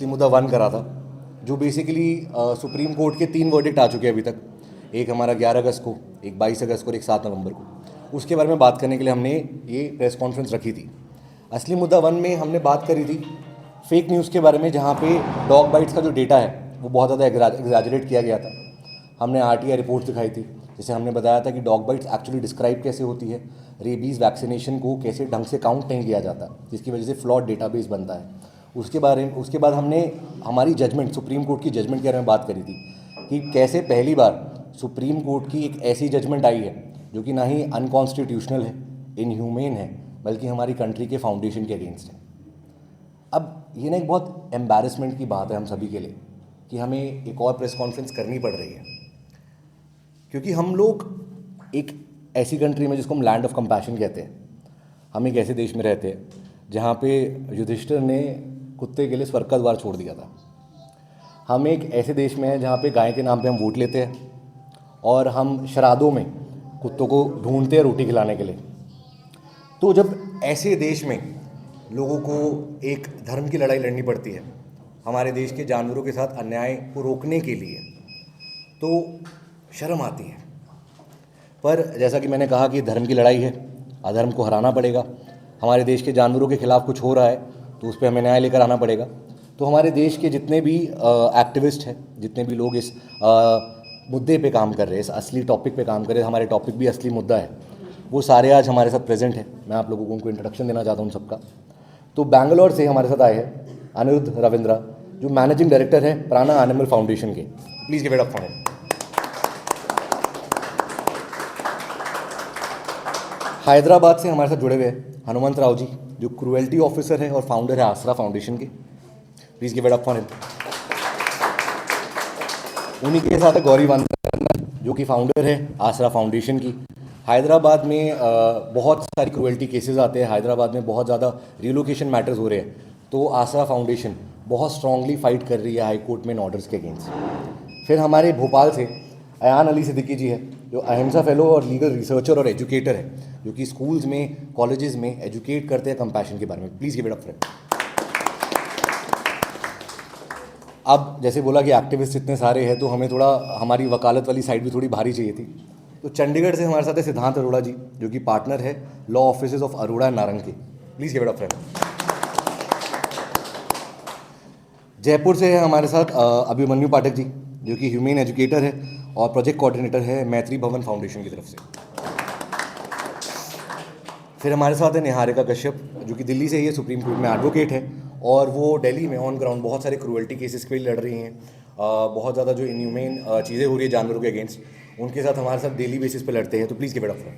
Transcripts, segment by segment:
मुद्दा वन करा था, जो बेसिकली सुप्रीम कोर्ट के 3 वर्डिक्ट आ चुके हैं अभी तक। एक हमारा 11 अगस्त को, एक 22 अगस्त को और एक 7 नवंबर को। उसके बारे में बात करने के लिए हमने ये प्रेस कॉन्फ्रेंस रखी थी। असली मुद्दा वन में हमने बात करी थी फेक न्यूज़ के बारे में, जहाँ पे डॉग बाइट्स का जो डेटा है वो बहुत ज़्यादा एग्जैजरेट किया गया था। हमने आरटीआई रिपोर्ट दिखाई थी, जैसे हमने बताया था कि डॉग बाइट्स एक्चुअली डिस्क्राइब कैसे होती है, रेबीज़ वैक्सीनेशन को कैसे ढंग से काउंट नहीं किया जाता, जिसकी वजह से फ्लॉड डेटाबेस बनता है। उसके बाद हमने हमारी जजमेंट, सुप्रीम कोर्ट की जजमेंट के बारे में बात करी थी कि कैसे पहली बार सुप्रीम कोर्ट की एक ऐसी जजमेंट आई है जो कि ना ही अनकॉन्स्टिट्यूशनल है, इनह्यूमेन है, बल्कि हमारी कंट्री के फाउंडेशन के अगेंस्ट है। अब ये ना एक बहुत एम्बैरेसमेंट की बात है हम सभी के लिए कि हमें एक और प्रेस कॉन्फ्रेंस करनी पड़ रही है, क्योंकि हम लोग एक ऐसी कंट्री में, जिसको हम लैंड ऑफ कंपैशन कहते हैं, हम एक ऐसे देश में रहते हैं जहाँ पे युधिष्ठिर ने कुत्ते के लिए स्वर्ग का द्वार छोड़ दिया था। हम एक ऐसे देश में हैं जहाँ पे गाय के नाम पे हम वोट लेते हैं और हम श्राद्धों में कुत्तों को ढूंढते हैं रोटी खिलाने के लिए। तो जब ऐसे देश में लोगों को एक धर्म की लड़ाई लड़नी पड़ती है हमारे देश के जानवरों के साथ अन्याय को रोकने के लिए, तो शर्म आती है। पर जैसा कि मैंने कहा कि धर्म की लड़ाई है, अधर्म को हराना पड़ेगा। हमारे देश के जानवरों के खिलाफ कुछ हो रहा है तो उस पर हमें न्याय लेकर आना पड़ेगा। तो हमारे देश के जितने भी एक्टिविस्ट हैं, जितने भी लोग इस मुद्दे पे काम कर रहे हैं, इस असली टॉपिक पे काम कर रहे हैं, हमारे टॉपिक भी असली मुद्दा है, वो सारे आज हमारे साथ प्रेजेंट हैं। मैं आप लोगों को उनको इंट्रोडक्शन देना चाहता हूँ सबका। तो बैंगलोर से हमारे साथ आए हैं अनिरुद्ध रविंद्रा, जो मैनेजिंग डायरेक्टर है प्राणा एनिमल फाउंडेशन के। Please give it up for him. Hyderabad से हमारे साथ जुड़े हुए हैं हनुमंत राव जी, जो क्रूएल्टी ऑफिसर है और फाउंडर है आसरा फाउंडेशन के। Please give it up for him. उन्हीं के साथ है गौरी वांदना, जो कि फाउंडर है आसरा फाउंडेशन की। हैदराबाद में बहुत सारी क्रूएल्टी केसेस आते हैं, हैदराबाद में बहुत ज़्यादा रिलोकेशन मैटर्स हो रहे हैं, तो आसरा फाउंडेशन बहुत स्ट्रांगली फाइट कर रही है हाई कोर्ट में इन ऑर्डर्स के अगेंस्ट। फिर हमारे भोपाल से अयान अली सिद्दीकी जी है, जो अहिंसा फेलो और लीगल रिसर्चर और एजुकेटर है, जो कि स्कूल्स में, कॉलेजेस में एजुकेट करते हैं कंपैशन के बारे में। Please give it up for him. अब जैसे बोला कि एक्टिविस्ट इतने सारे हैं, तो हमें थोड़ा हमारी वकालत वाली साइड भी थोड़ी भारी चाहिए थी। तो चंडीगढ़ से हमारे साथ है सिद्धांत अरोड़ा जी, जो कि पार्टनर है law offices of Arora and Narang के। Please give it up for him. Jaipur से है हमारे साथ अभिमन्यु पाठक जी, जो कि ह्यूमेन एजुकेटर है और प्रोजेक्ट कोऑर्डिनेटर है मैत्री भवन फाउंडेशन की तरफ से। फिर हमारे साथ है निहारिका कश्यप, जो कि दिल्ली से ही है, सुप्रीम कोर्ट में एडवोकेट है और वो दिल्ली में ऑन ग्राउंड बहुत सारे क्रूअल्टी केसेस के लिए लड़ रही हैं। बहुत ज़्यादा जो इनह्यूमेन चीज़ें हो रही है जानवरों के अगेंस्ट, उनके साथ हमारे साथ डेली बेसिस पे लड़ते हैं। तो please give it up for.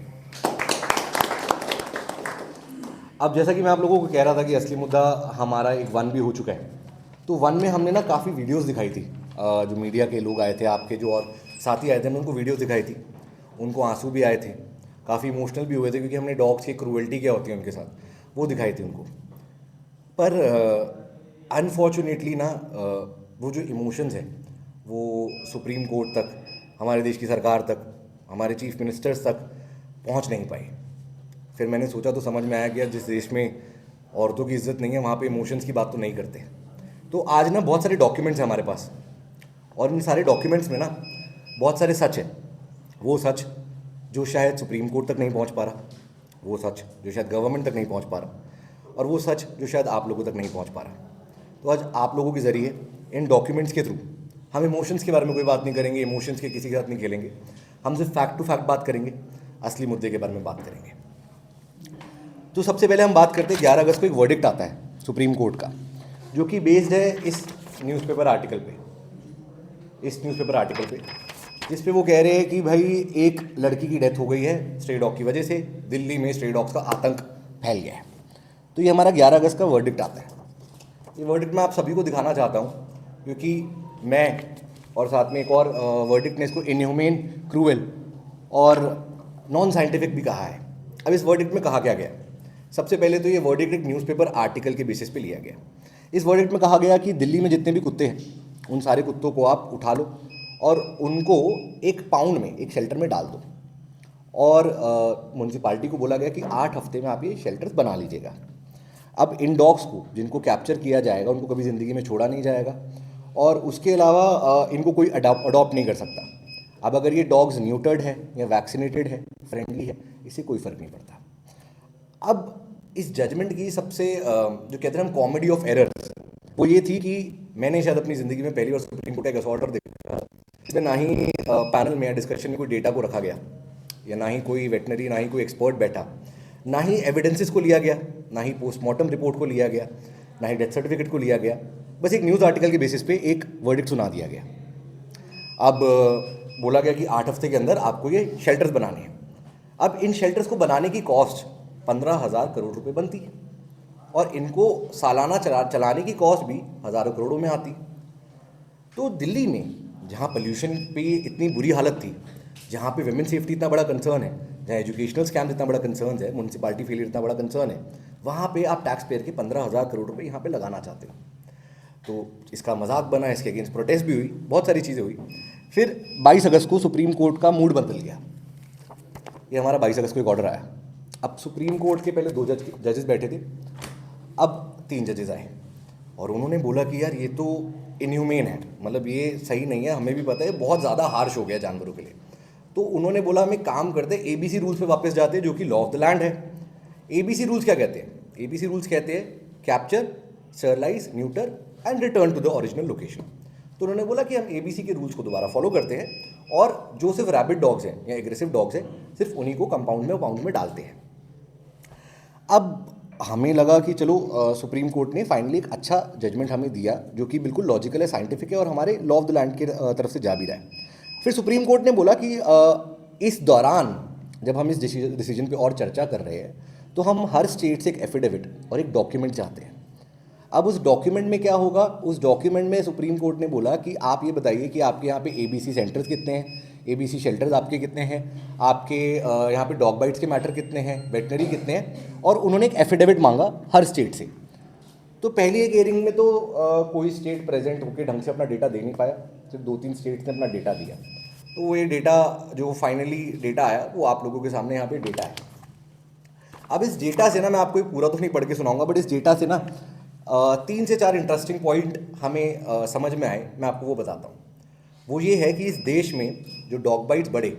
अब जैसा कि मैं आप लोगों को कह रहा था कि असली मुद्दा हमारा एक वन भी हो चुका है, तो वन में हमने ना काफ़ी वीडियोस दिखाई थी। जो मीडिया के लोग आए थे, आपके जो और साथी आए थे, हमने उनको वीडियोस दिखाई थी। उनको आंसू भी आए थे, काफ़ी इमोशनल भी हुए थे, क्योंकि हमने डॉग्स की क्रूअल्टी क्या होती है उनके साथ वो दिखाई थी उनको। पर अनफॉर्चुनेटली ना वो जो इमोशंस हैं वो सुप्रीम कोर्ट तक, हमारे देश की सरकार तक, हमारे चीफ मिनिस्टर्स तक पहुंच नहीं पाई। फिर मैंने सोचा तो समझ में आया कि जिस देश में औरतों की इज्जत नहीं है, वहाँ पे इमोशंस की बात तो नहीं करते। तो आज ना बहुत सारे डॉक्यूमेंट्स हैं हमारे पास, और इन सारे डॉक्यूमेंट्स में ना बहुत सारे सच है। वो सच जो शायद सुप्रीम कोर्ट तक नहीं पहुंच पा रहा, वो सच जो शायद गवर्नमेंट तक नहीं पहुंच पा रहा, और वो सच जो शायद आप लोगों तक नहीं पहुंच पा रहा। तो आज आप लोगों के ज़रिए इन डॉक्यूमेंट्स के थ्रू हम इमोशंस के बारे में कोई बात नहीं करेंगे, इमोशंस के किसी के साथ नहीं खेलेंगे, हम सिर्फ फैक्ट टू फैक्ट बात करेंगे, असली मुद्दे के बारे में बात करेंगे। तो सबसे पहले हम बात करते हैं 11 अगस्त को एक वर्डिक्ट आता है सुप्रीम कोर्ट का, जो कि बेस्ड है इस न्यूज़पेपर आर्टिकल पे, जिस पे वो कह रहे हैं कि भाई एक लड़की की डेथ हो गई है स्ट्रे डॉग की वजह से, दिल्ली में स्ट्रे डॉग्स का आतंक फैल गया है। तो ये हमारा 11 अगस्त का वर्डिक्ट आता है। ये वर्डिक्ट मैं आप सभी को दिखाना चाहता हूँ, क्योंकि मैं और साथ में एक और वर्डिक्ट ने इसको इनह्यूमेन, क्रूएल और नॉन साइंटिफिक भी कहा है। अब इस वर्डिक्ट में कहा क्या गया? सबसे पहले तो ये वर्डिक्ट एक न्यूज़पेपर आर्टिकल के बेसिस पे लिया गया। इस वर्डिक्ट में कहा गया कि दिल्ली में जितने भी कुत्ते हैं उन सारे कुत्तों को आप उठा लो और उनको एक पाउंड में, एक शेल्टर में डाल दो, और म्यूनसिपाल्टी को बोला गया कि 8 हफ्ते में आप ये शेल्टर्स बना लीजिएगा। अब इन डॉग्स को जिनको कैप्चर किया जाएगा उनको कभी ज़िंदगी में छोड़ा नहीं जाएगा, और उसके अलावा इनको कोई अडॉप्ट नहीं कर सकता। अब अगर ये डॉग्स न्यूटर्ड है या वैक्सीनेटेड है, फ्रेंडली है, इससे कोई फ़र्क नहीं पड़ता। अब इस जजमेंट की सबसे जो कहते हैं हम कॉमेडी ऑफ एरर्स, वो ये थी कि मैंने शायद अपनी ज़िंदगी में पहली बार सुप्रीम कोर्ट का एक ऑर्डर देखा इसमें ना ही पैनल में या डिस्कशन में कोई डेटा को रखा गया, या ना ही कोई वेटनरी, ना ही कोई एक्सपर्ट बैठा, ना ही एविडेंसेस को लिया गया, ना ही पोस्टमार्टम रिपोर्ट को लिया गया, ना ही डेथ सर्टिफिकेट को लिया गया। बस एक न्यूज़ आर्टिकल के बेसिस पे एक वर्डिक्ट सुना दिया गया। अब बोला गया कि 8 हफ्ते के अंदर आपको ये शेल्टर्स बनाने हैं। अब इन शेल्टर्स को बनाने की कॉस्ट 15,000 करोड़ रुपए बनती है, और इनको सालाना चलाने की कॉस्ट भी हज़ारों करोड़ों में आती। तो दिल्ली में जहाँ पोल्यूशन पे इतनी बुरी हालत थी, जहाँ पे विमेन सेफ्टी इतना बड़ा कंसर्न है, जहाँ एजुकेशनल स्कैम इतना बड़ा कंसर्न है, म्यूनसिपालिटी फेलियर इतना बड़ा कंसर्न है, वहाँ पे आप टैक्स पेयर के 15,000 करोड़ रुपए यहाँ पे लगाना चाहते हो। तो इसका मजाक बना, इसके अगेंस्ट प्रोटेस्ट भी हुई, बहुत सारी चीज़ें हुई। फिर 22 अगस्त को सुप्रीम कोर्ट का मूड बदल गया। ये हमारा 22 अगस्त को एक ऑर्डर आया। अब सुप्रीम कोर्ट के पहले 2 जजेस बैठे थे, अब 3 जजेस आए, और उन्होंने बोला कि यार ये तो इनह्यूमेन है, मतलब ये सही नहीं है, हमें भी पता है बहुत ज़्यादा हार्श हो गया जानवरों के लिए। तो उन्होंने बोला हम एक काम करते हैं, ABC रूल्स पे वापस जाते हैं जो कि लॉ ऑफ द लैंड है। ABC रूल्स क्या कहते हैं? ABC रूल्स कहते हैं capture, sterilise, neuter and return to the original location. तो उन्होंने बोला कि हम ABC के रूल्स को दोबारा फॉलो करते हैं, और जो सिर्फ रैबिट डॉग्स हैं या एग्रेसिव डॉग्स हैं, सिर्फ उन्हीं को कंपाउंड में डालते हैं। अब हमें लगा कि चलो सुप्रीम कोर्ट ने फाइनली एक अच्छा जजमेंट हमें दिया जो कि बिल्कुल लॉजिकल है, साइंटिफिक है, और हमारे लॉ ऑफ द लैंड की तरफ से जा भी रहा है। फिर सुप्रीम कोर्ट ने बोला कि इस दौरान जब हम इस डिसीजन पे और चर्चा कर रहे हैं, तो हम हर स्टेट से एक एफिडेविट और एक डॉक्यूमेंट चाहते हैं। अब उस डॉक्यूमेंट में क्या होगा? उस डॉक्यूमेंट में सुप्रीम कोर्ट ने बोला कि आप ये बताइए कि आपके यहाँ पे ABC सेंटर्स कितने हैं, ABC शेल्टर्स आपके कितने हैं, आपके यहाँ पे डॉग बाइट्स के मैटर कितने हैं, वेटनरी कितने हैं, और उन्होंने एक एफिडेविट मांगा हर स्टेट से। तो पहली एक हेयरिंग में तो कोई स्टेट प्रेजेंट होकर ढंग से अपना डेटा दे नहीं पाया, सिर्फ 2-3 स्टेट्स ने अपना डेटा दिया। तो वो ये डेटा जो फाइनली डेटा आया वो आप लोगों के सामने यहाँ पे डेटा है। अब इस डेटा से ना, मैं आपको पूरा तो नहीं पढ़ के सुनाऊंगा, बट इस डेटा से ना 3 से 4 इंटरेस्टिंग पॉइंट हमें समझ में आए, मैं आपको वो बताता हूँ। वो ये है कि इस देश में जो डॉग बाइट्स बढ़े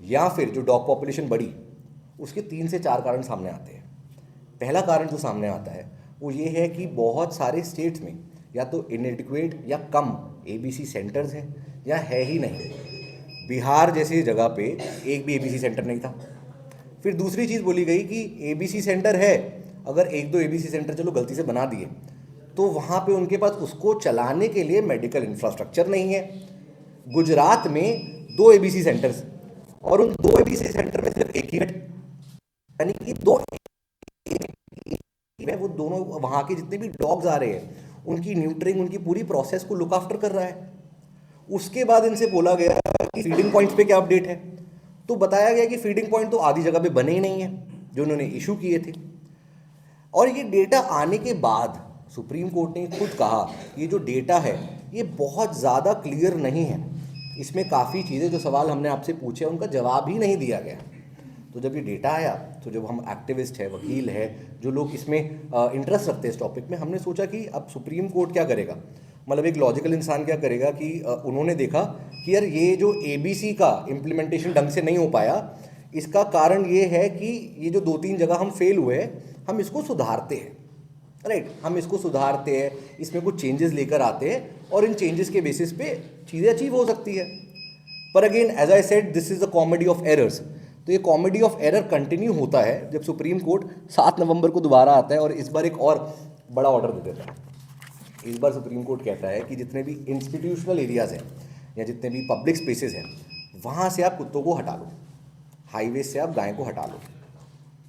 या फिर जो डॉग पॉपुलेशन बढ़ी, उसके 3 से 4 कारण सामने आते हैं। पहला कारण जो सामने आता है वो ये है कि बहुत सारे स्टेट्स में या तो इनएडिक्वेट या कम ABC सेंटर्स हैं या है ही नहीं। बिहार जैसी जगह पे एक भी ABC सेंटर नहीं था। फिर दूसरी चीज़ बोली गई कि ABC सेंटर है, अगर 1-2 ABC सेंटर चलो गलती से बना दिए, तो वहाँ पे उनके पास उसको चलाने के लिए मेडिकल इंफ्रास्ट्रक्चर नहीं है। गुजरात में 2 ABC सेंटर्स, और उन 2 ABC सेंटर में सिर्फ एक ही है, यानी कि 2 में वो दोनों वहाँ के जितने भी डॉग्स आ रहे हैं उनकी न्यूट्रिंग, उनकी पूरी प्रोसेस को लुक आफ्टर कर रहा है। उसके बाद इनसे बोला गया कि फीडिंग पॉइंट्स पे क्या अपडेट है, तो बताया गया कि फीडिंग पॉइंट तो आधी जगह पे बने ही नहीं है जो उन्होंने इशू किए थे। और ये डेटा आने के बाद सुप्रीम कोर्ट ने खुद कहा ये जो डेटा है ये बहुत ज़्यादा क्लियर नहीं है, इसमें काफ़ी चीज़ें जो सवाल हमने आपसे पूछे उनका जवाब ही नहीं दिया गया। तो जब ये डेटा आया, तो जब हम एक्टिविस्ट है, वकील है, जो लोग इसमें इंटरेस्ट रखते हैं इस टॉपिक में, हमने सोचा कि अब सुप्रीम कोर्ट क्या करेगा, मतलब एक लॉजिकल इंसान क्या करेगा कि उन्होंने देखा कि यार ये जो ABC का इम्प्लीमेंटेशन ढंग से नहीं हो पाया, इसका कारण ये है कि ये जो 2-3 जगह हम फेल हुए, हम इसको सुधारते हैं, राइट, हम इसको सुधारते हैं, इसमें कुछ चेंजेस लेकर आते हैं, और इन चेंजेस के बेसिस पे चीज़ें अचीव हो सकती है। पर again as I said, this is a comedy of errors. तो ये कॉमेडी ऑफ एरर कंटिन्यू होता है जब सुप्रीम कोर्ट 7 नवंबर को दोबारा आता है और इस बार एक और बड़ा ऑर्डर दे देता है। इस बार सुप्रीम कोर्ट कहता है कि जितने भी इंस्टीट्यूशनल एरियाज़ हैं या जितने भी पब्लिक स्पेसेस हैं, वहाँ से आप कुत्तों को हटा लो, हाईवे से आप गाय को हटा लो,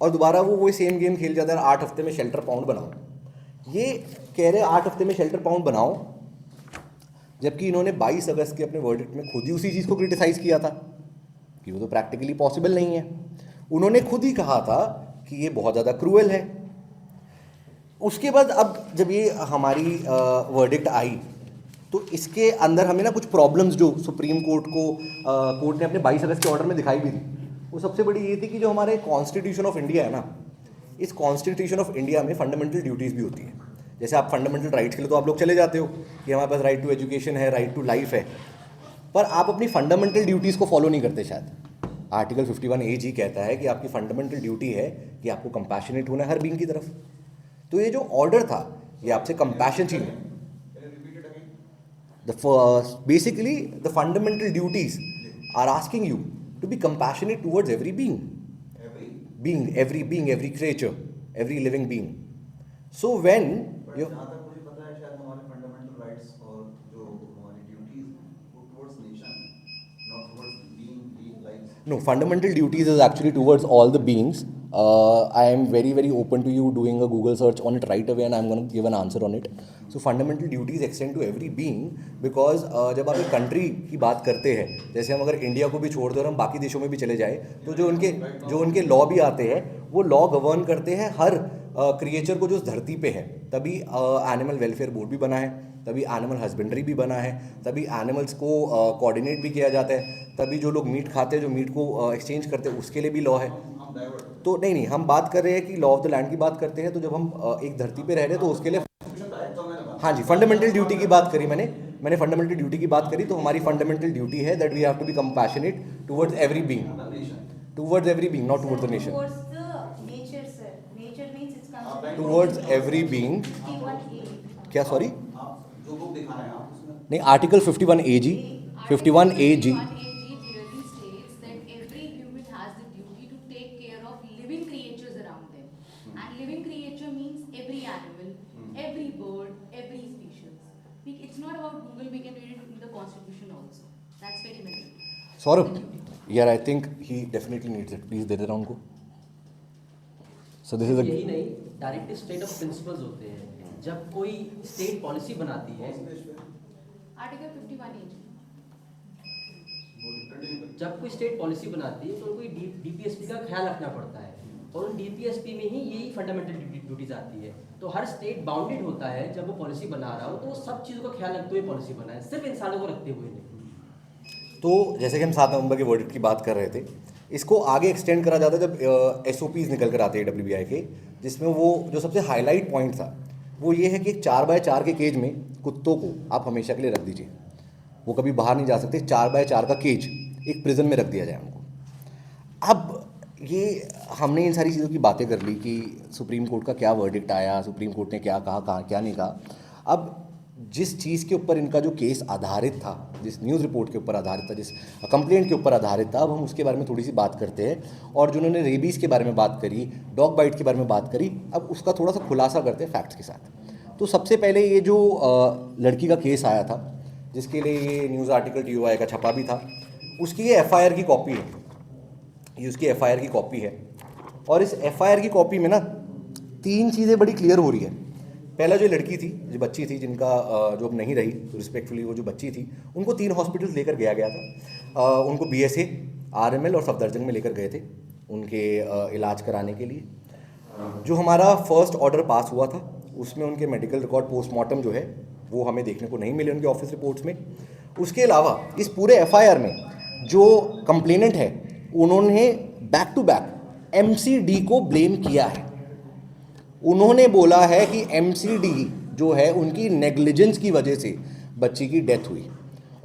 और दोबारा वो सेम गेम खेल जाता है, 8 हफ्ते में शेल्टर पाउंड बनाओ। ये कह रहे 8 हफ्ते में शेल्टर पाउंड बनाओ, जबकि इन्होंने 22 अगस्त के अपने वर्डिक्ट में खुद ही उसी चीज़ को क्रिटिसाइज़ किया था कि वो तो प्रैक्टिकली पॉसिबल नहीं है। उन्होंने खुद ही कहा था कि ये बहुत ज़्यादा क्रूएल है। उसके बाद अब जब ये हमारी वर्डिक्ट आई, तो इसके अंदर हमें ना कुछ प्रॉब्लम्स जो सुप्रीम कोर्ट को कोर्ट ने अपने 22 अगस्त के ऑर्डर में दिखाई भी थी, वो सबसे बड़ी ये थी कि जो हमारे कॉन्स्टिट्यूशन ऑफ इंडिया है ना, इस कॉन्स्टिट्यूशन ऑफ इंडिया में फंडामेंटल ड्यूटीज़ भी होती हैं। जैसे आप फंडामेंटल राइट्स के लिए तो आप लोग चले जाते हो कि हमारे पास राइट टू एजुकेशन है, राइट टू लाइफ है, पर आप अपनी फंडामेंटल ड्यूटीज़ को फॉलो नहीं करते शायद। आर्टिकल 51A जी कहता है कि आपकी फंडामेंटल ड्यूटी है कि आपको कंपैशनेट होना है हर बीइंग की तरफ। तो ये जो ऑर्डर था ये आपसे कंपैशन चाहिए। Basically the fundamental duties are asking you to be compassionate towards every being, every creature, every living being. So when you जहाँ तक मुझे पता है शायद हमारे फंडामेंटल राइट्स और जो हमारी ड्यूटीज वो towards nation, not towards being likes. no, fundamental duties is actually towards all the beings. I am very open to you doing a Google search on it right away and I'm going to give an answer on it. So fundamental duties extend to every being because जब आप एक country की बात करते हैं, जैसे हम अगर इंडिया को भी छोड़ दें और हम बाकी देशों में भी चले जाए, तो जो उनके लॉ भी आते हैं वो लॉ गवर्न करते हैं हर क्रिएचर को जो धरती पे है। तभी एनिमल वेलफेयर बोर्ड भी बना है, तभी एनिमल हस्बेंड्री भी बना है, तभी एनिमल्स को कोऑर्डिनेट भी किया जाता है, तभी जो लोग मीट खाते हैं, जो मीट को एक्सचेंज करते हैं, उसके लिए भी लॉ है। तो नहीं, हम बात कर रहे हैं कि लॉ ऑफ द लैंड की बात करते हैं। तो जब हम एक धरती पे रह रहे हैं तो उसके लिए हाँ जी, फंडामेंटल ड्यूटी की बात करी मैंने फंडामेंटल ड्यूटी की बात करी। तो हमारी फंडामेंटल ड्यूटी है that we have to be compassionate towards every being, not towards the nation, towards every being. क्या सॉरी? जो बुक दिखा रहे हैं आप उसमें नहीं, आर्टिकल 51A जी, 51A जी। सौरभ, यार I think he definitely needs it, please दे देना उनको। सो दिस इज यही नहीं, डायरेक्टिव स्टेट ऑफ प्रिंसिपल्स होते हैं। जब कोई स्टेट पॉलिसी बनाती है, आर्टिकल 51A, जब कोई स्टेट पॉलिसी बनाती है तो उनको डीपीएसपी का ख्याल रखना पड़ता है और उन डीपीएसपी में ही यही फंडामेंटल ड्यूटीज आती है। तो हर स्टेट बाउंडेड होता है जब वो पॉलिसी बना रहा हो तो वो सब चीज़ों का ख्याल रखते हुए पॉलिसी बनाए, सिर्फ इंसानों को रखते हुए नहीं। तो जैसे कि हम 7 नवंबर के वर्डिक्ट की बात कर रहे थे, इसको आगे एक्सटेंड करा जाता है जब SOPs निकल कर आते हैं WBI के, जिसमें वो जो सबसे हाईलाइट पॉइंट था वो ये है कि एक 4x4 के केज में कुत्तों को आप हमेशा के लिए रख दीजिए, वो कभी बाहर नहीं जा सकते। 4x4 का केज एक प्रिजन में रख दिया जाए उनको। अब ये हमने इन सारी चीज़ों की बातें कर ली कि सुप्रीम कोर्ट का क्या वर्डिक्ट आया, सुप्रीम कोर्ट ने क्या कहा क्या नहीं कहा। अब जिस चीज़ के ऊपर इनका जो केस आधारित था, जिस न्यूज़ रिपोर्ट के ऊपर आधारित था, जिस कंप्लेंट के ऊपर आधारित था, अब हम उसके बारे में थोड़ी सी बात करते हैं। और जिन्होंने रेबीज़ के बारे में बात करी, डॉग बाइट के बारे में बात करी, अब उसका थोड़ा सा खुलासा करते हैं फैक्ट्स के साथ। तो सबसे पहले ये जो लड़की का केस आया था, जिसके लिए ये न्यूज़ आर्टिकल TOI का छपा भी था, उसकी ये FIR की कॉपी है, ये उसकी FIR की कॉपी है। और इस FIR की कॉपी में ना 3 चीज़ें बड़ी क्लियर हो रही है। पहला जो लड़की थी, जो बच्ची थी, जिनका जो अब नहीं रही, तो रिस्पेक्टफुली वो जो बच्ची थी, उनको 3 हॉस्पिटल्स लेकर गया था। उनको BSA, RML और सफदरजंग में लेकर गए थे उनके इलाज कराने के लिए। जो हमारा फर्स्ट ऑर्डर पास हुआ था उसमें उनके मेडिकल रिकॉर्ड पोस्टमार्टम जो है वो हमें देखने को नहीं मिले उनके ऑफिस रिपोर्ट्स में। उसके अलावा इस पूरे FIR में जो कंप्लेनेंट है उन्होंने बैक टू बैक MCD को ब्लेम किया है। उन्होंने बोला है कि MCD जो है उनकी नेग्लिजेंस की वजह से बच्ची की डेथ हुई।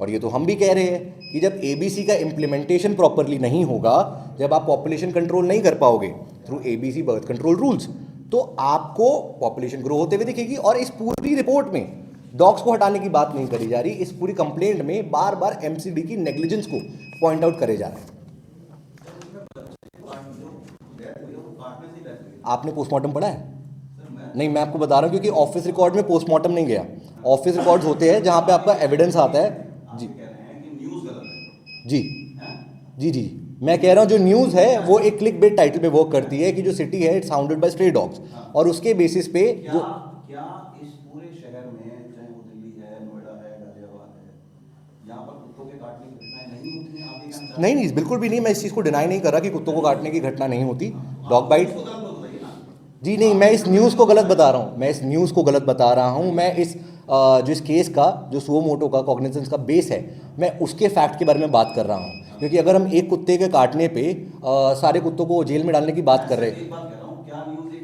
और ये तो हम भी कह रहे हैं कि जब ABC का इम्प्लीमेंटेशन प्रॉपरली नहीं होगा, जब आप पॉपुलेशन कंट्रोल नहीं कर पाओगे through ABC birth control rules, तो आपको पॉपुलेशन ग्रो होते हुए दिखेगी। और इस पूरी रिपोर्ट में डॉग्स को हटाने की बात नहीं करी जा रही, इस पूरी कंप्लेंट में बार बार MCD की नेग्लिजेंस को पॉइंट आउट करे जा रहे हैं। आपने पोस्टमार्टम पढ़ा है? नहीं, मैं आपको बता रहा हूँ, क्योंकि ऑफिस रिकॉर्ड में पोस्टमार्टम नहीं गया। ऑफिस रिकॉर्ड्स होते हैं जहाँ पे आपका एविडेंस आता है। जी जी, मैं कह रहा हूँ जो न्यूज़ है वो एक क्लिक बेट टाइटल पे वर्क करती है कि जो सिटी है it's sounded by stray dogs, और उसके बेसिस पे जो क्या इस पूरे शहर में, चाहे वो दिल्ली है, नोएडा है, गाजियाबाद है, यहाँ पर कुत्तों के काटने की घटनाएं नहीं होती हैं? आप ये कहना चाहते हैं? नहीं, बिल्कुल भी नहीं। मैं इस चीज़ को डिनाई नहीं कर रहा कि कुत्तों को काटने की घटना नहीं होती। डॉग बाइट जी नहीं, मैं इस न्यूज़ को गलत बता रहा हूँ। मैं इस जो इस केस का जो सुओ मोटो का कॉग्निजेंस का बेस है, मैं उसके फैक्ट के बारे में बात कर रहा हूँ। क्योंकि अगर हम एक कुत्ते के काटने पे सारे कुत्तों को जेल में डालने की बात कर रहे हैं, एक बात कह रहा हूँ, क्या न्यूज़ ये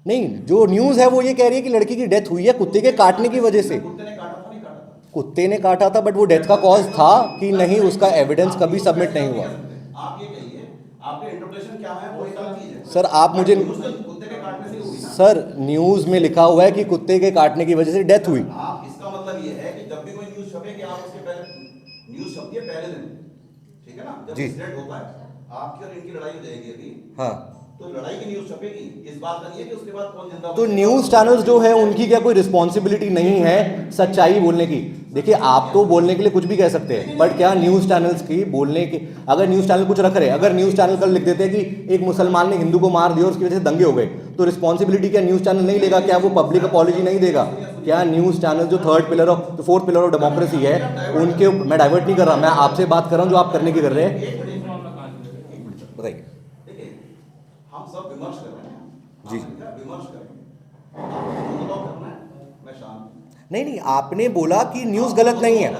नहीं, जो न्यूज़ है वो ये कह रही है कि लड़की की डेथ हुई है कुत्ते के काटने की वजह से। कुत्ते ने काटा था नहीं काटा था? कुत्ते ने काटा था, बट वो डेथ का कॉज था कि नहीं, उसका एविडेंस कभी सबमिट नहीं हुआ। आप ये कहिए, आपके इंटरप्रिटेशन क्या है, वो एक अलग चीज है। सर आप मुझे, न्यूज़ तो कुत्ते के काटने से ही हुई ना। सर न्यूज़ में लिखा हुआ है कि कुत्ते के काटने की वजह से डेथ हुई। आप, इसका मतलब ये है कि जब भी कोई न्यूज़ छपेगी आप उसके पहले, न्यूज़ छपती है पहले दिन, ठीक है ना, जब जी। इंसिडेंट होता है, आपकी और इनकी लड़ाई हो जाएगी अभी, हाँ, तो लड़ाई की न्यूज़ छपेगी, इस बात का नहीं है कि उसके बाद कौन जिंदा तो बचेगा। न्यूज़ चैनल्स जो है उनकी क्या कोई रिस्पॉन्सिबिलिटी नहीं है सच्चाई बोलने की? देखिए, आप तो बोलने के लिए कुछ भी कह सकते हैं, बट क्या न्यूज़ चैनल्स की बोलने की, अगर न्यूज़ चैनल कुछ रख रहे, अगर न्यूज़ चैनल कल लिख देते हैं कि एक मुसलमान ने हिंदू को मार दिया और उसकी वजह से दंगे हो गए, तो रिस्पॉन्सिबिलिटी क्या न्यूज़ चैनल नहीं लेगा? क्या वो पब्लिक अपॉलॉजी नहीं देगा? क्या न्यूज़ चैनल जो फोर्थ पिलर ऑफ डेमोक्रेसी है उनके, मैं डाइवर्ट नहीं कर रहा, मैं आपसे बात कर रहा हूँ जो आप करने की कर रहे हैं। बताइए। देखिए, हम सब विमर्श कर रहे हैं, जी। हम क्या विमर्श करेंगे, आपको बताओ करना है, मैं शांत हूं। नहीं, आपने बोला कि न्यूज़ गलत नहीं है,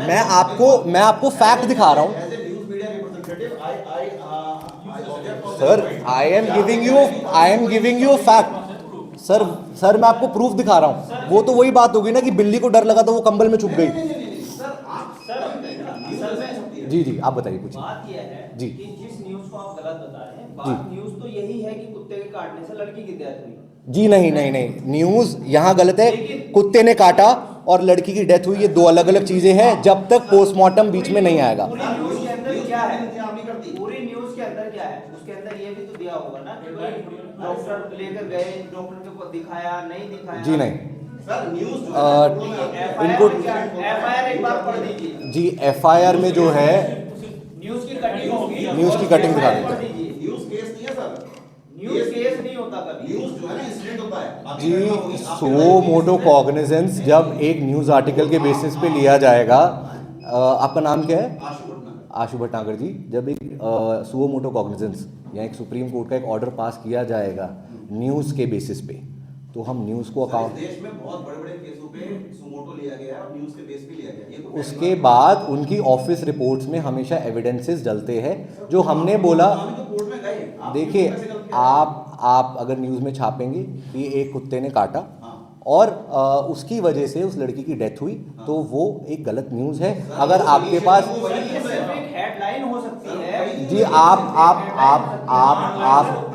मैं आपको फैक्ट दिखा रहा हूँ। As a news media representative, I object on sir this. I am giving you fact. Sir मैं आपको प्रूफ दिखा रहा हूँ। वो तो वही बात होगी ना कि बिल्ली को डर लगा तो वो कंबल में छुप गई। सर आप न्यूज़ में छपती है। जी जी, आप बताइए कुछ। बात यह है जी। कि जिस न्यूज को आप गलत बता रहे हैं, जी। बात न्यूज तो यही है कि कुत्ते के काटने से लड़की की डेथ हुई। जी नहीं, न्यूज़ यहाँ गलत है। कुत्ते ने काटा और लड़की की डेथ हुई, ये दो अलग अलग चीज़ें हैं, जब तक पोस्टमार्टम बीच में नहीं आएगा। पूरी न्यूज के अंदर क्या है? इंतजाम नहीं करती। पूरी न्यूज के अंदर क्या है? उसके अंदर ये भी तो दिया होगा ना कि कोई डॉक्टर लेकर गए, डॉक्टर को दिखाया, नहीं दिखाया। जी नहीं। सर न्यूज़ जो है इनको एफआईआर एक बार पढ़ दीजिए। जी, एफआईआर में जो है न्यूज की कटिंग होगी, न्यूज़ की कटिंग दिखा देते हैं। पढ़ दीजिए। न्यूज़ केस नहीं है सर, न्यूज केस नहीं होता कभी। न्यूज़ जो है ना इंसिडेंट होता है। आपकी जी, घटना होगी, आपकी सो लड़ाई होगी, मोटो incident- कॉग्निजेंस जब एक न्यूज़ आर्टिकल के बेसिस पे लिया जाएगा। आपका नाम क्या है? आशु भटनागर। आशु भटनागर जी। जब एक सुओ मोटो कॉग्निजेंस या एक सुप्रीम कोर्ट का एक ऑर्डर पास किया जाएगा न्यूज़ के बेसिस पे, तो हम न्यूज़ को सर, अकाउंट, इस देश में बहुत बड़े-बड़े केसों पे सुमोटो लिया गया है और न्यूज़ के बेस पे लिया गया है। ये तो पहली उसके बात बाद उनकी ऑफिस रिपोर्ट्स में हमेशा एविडेंसेस डलते हैं जो हमने बोला। हम तो कोर्ट में गए। आप देखिए, न्यूज़ में कैसे गलत किया? आप अगर न्यूज़ में छापेंगे कि एक कुत्ते ने काटा हाँ। और उसकी वजह से उस लड़की की डेथ हुई, तो वो एक गलत न्यूज़ है। अगर आपके पास, सर, ये सिर्फ एक हेडलाइन हो सकती है। जी,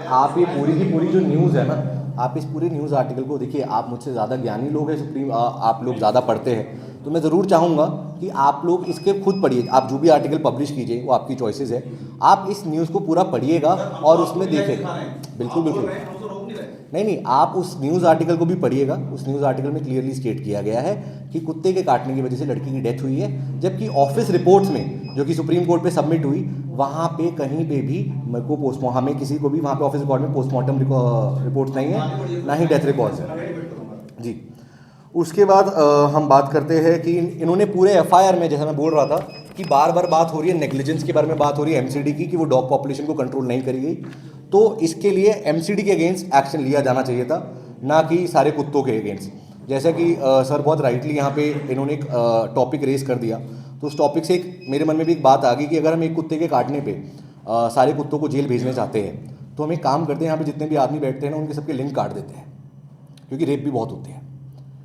आप ये पूरी की पूरी जो न्यूज़ है ना, आप इस पूरे न्यूज़ आर्टिकल को देखिए। आप मुझसे ज़्यादा ज्ञानी लोग हैं, आप लोग ज़्यादा पढ़ते हैं, तो मैं ज़रूर चाहूँगा कि आप लोग इसके खुद पढ़िए। आप जो भी आर्टिकल पब्लिश कीजिए वो आपकी चॉइसेस है, आप इस न्यूज़ को पूरा पढ़िएगा और उसमें देखिएगा। बिल्कुल बिल्कुल, नहीं, आप उस न्यूज़ आर्टिकल को भी पढ़िएगा। उस न्यूज़ आर्टिकल में क्लियरली स्टेट किया गया है कि कुत्ते के काटने की वजह से लड़की की डेथ हुई है, जबकि ऑफिस रिपोर्ट्स में जो कि सुप्रीम कोर्ट पे सबमिट हुई, वहाँ पे कहीं पे भी मेरे को पोस्टमार्टम, हमें किसी को भी वहाँ पे ऑफिस रिकॉर्ड में पोस्टमार्टम रिपोर्ट्स नहीं है, ना ही डेथ रिकॉर्ड्स है। जी, उसके बाद हम बात करते हैं कि इन्होंने पूरे एफआईआर में, जैसा मैं बोल रहा था कि बार बार बात हो रही है नेग्लिजेंस के बारे में, बात हो रही है एमसीडी की, कि वो डॉग पॉपुलेशन को कंट्रोल नहीं करी गई। तो इसके लिए एमसीडी के अगेंस्ट एक्शन लिया जाना चाहिए था, ना कि सारे कुत्तों के अगेंस्ट। जैसा कि सर बहुत राइटली यहाँ पे इन्होंने एक टॉपिक रेज कर दिया, तो उस टॉपिक से एक मेरे मन में भी एक बात आ गई कि अगर हम एक कुत्ते के काटने पे सारे कुत्तों को जेल भेजने चाहते हैं, तो हम एक काम करते हैं, यहाँ पे जितने भी आदमी बैठते हैं ना, उनके सबके लिंक काट देते हैं, क्योंकि रेप भी बहुत होते हैं